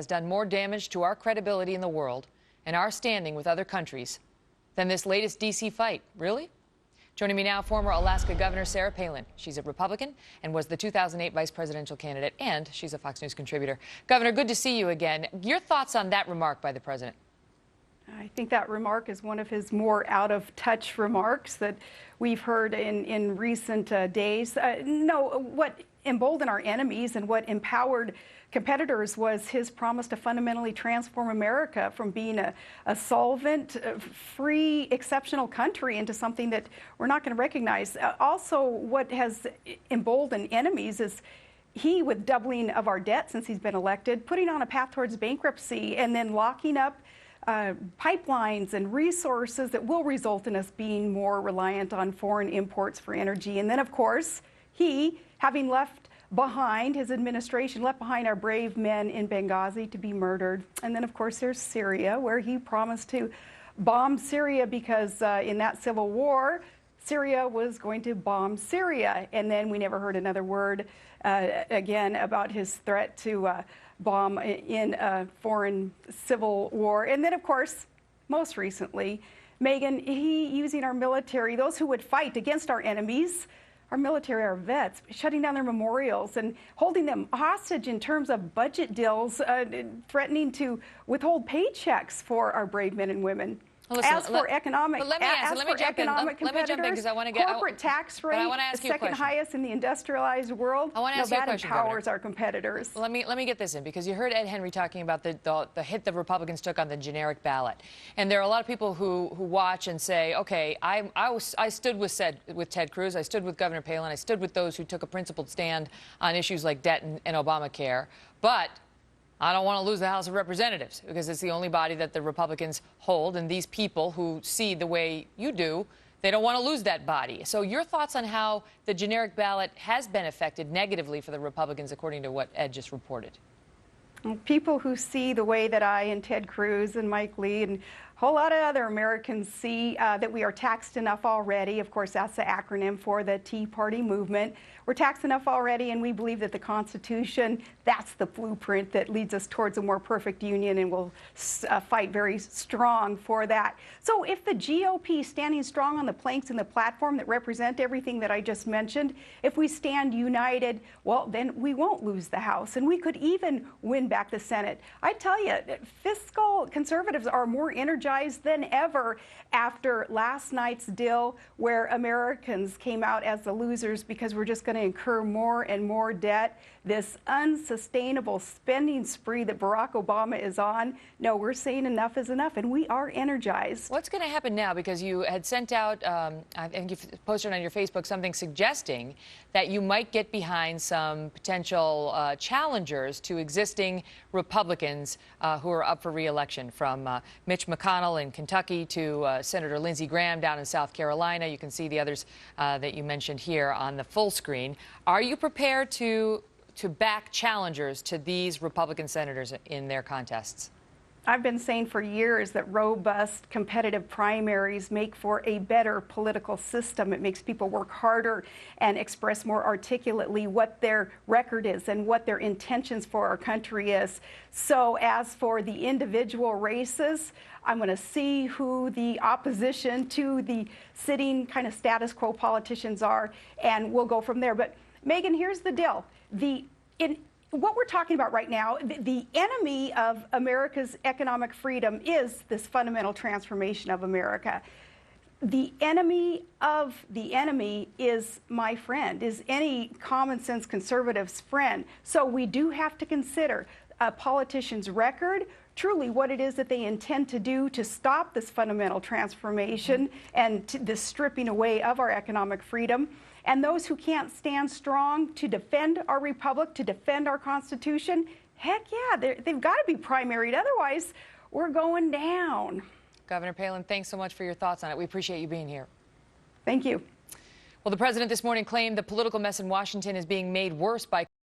has done more damage to our credibility in the world and our standing with other countries than this latest D.C. fight. Really? Joining me now, former Alaska Governor Sarah Palin. She's a Republican and was the 2008 vice presidential candidate, and she's a Fox News contributor. Governor, good to see you again. Your thoughts on that remark by the president? I think that remark is one of his more out-of-touch remarks that we've heard in recent days. No, what emboldened our enemies and what empowered competitors was his promise to fundamentally transform America from being a solvent, free, exceptional country into something that we're not going to recognize. Also, what has emboldened enemies is he, with doubling of our debt since he's been elected, putting on a path towards bankruptcy and then locking up pipelines and resources that will result in us being more reliant on foreign imports for energy. And then, of course, he, having left behind, his administration left behind our brave men in Benghazi to be murdered. And then, of course, there's Syria, where he promised to bomb Syria because in that civil war, Syria was going to bomb Syria. And then we never heard another word again about his threat to bomb in a foreign civil war. And then, of course, most recently, Megan, he using our military, those who would fight against our enemies, our military, our vets, shutting down their memorials and holding them hostage in terms of budget deals, threatening to withhold paychecks for our brave men and women. Well, listen, as for economic, let me jump in because I want to get corporate tax rate, the second highest in the industrialized world. I want to ask you a question, that empowers Governor. our competitors. Let me get this in, because you heard Ed Henry talking about the hit the Republicans took on the generic ballot, and there are a lot of people who watch and say, okay, I stood with Ted Cruz, I stood with Governor Palin, I stood with those who took a principled stand on issues like debt and Obamacare, but I don't want to lose the House of Representatives because it's the only body that the Republicans hold. And these people who see the way you do, they don't want to lose that body. So your thoughts on how the generic ballot has been affected negatively for the Republicans, according to what Ed just reported? People who see the way that I and Ted Cruz and Mike Lee and a whole lot of other Americans see that we are taxed enough already. Of course, that's the acronym for the Tea Party movement. We're taxed enough already, and we believe that the Constitution, that's the blueprint that leads us towards a more perfect union, and we'll fight very strong for that. So if the GOP standing strong on the planks in the platform that represent everything that I just mentioned, if we stand united, well, then we won't lose the House, and we could even win back the Senate. I tell you, fiscal conservatives are more energized than ever after last night's deal where Americans came out as the losers because we're just going to incur more and more debt. This unsustainable spending spree that Barack Obama is on. No, we're saying enough is enough, and we are energized. What's going to happen now? Because you had sent out, I think you posted on your Facebook something suggesting that you might get behind some potential challengers to existing Republicans who are up for re-election, from Mitch McConnell in Kentucky to Senator Lindsey Graham down in South Carolina. You can see the others that you mentioned here on the full screen. Are you prepared to back challengers to these Republican senators in their contests? I've been saying for years that robust, competitive primaries make for a better political system. It makes people work harder and express more articulately what their record is and what their intentions for our country is. So as for the individual races, I'm going to see who the opposition to the sitting kind of status quo politicians are, and we'll go from there. But Megan, here's the deal. What we're talking about right now, the enemy of America's economic freedom is this fundamental transformation of America. The enemy of the enemy is my friend, is any common sense conservative's friend. So we do have to consider a politician's record, truly what it is that they intend to do to stop this fundamental transformation and this stripping away of our economic freedom. And those who can't stand strong to defend our republic, to defend our Constitution, heck yeah, they've got to be primaried. Otherwise, we're going down. Governor Palin, thanks so much for your thoughts on it. We appreciate you being here. Thank you. Well, the president this morning claimed the political mess in Washington is being made worse by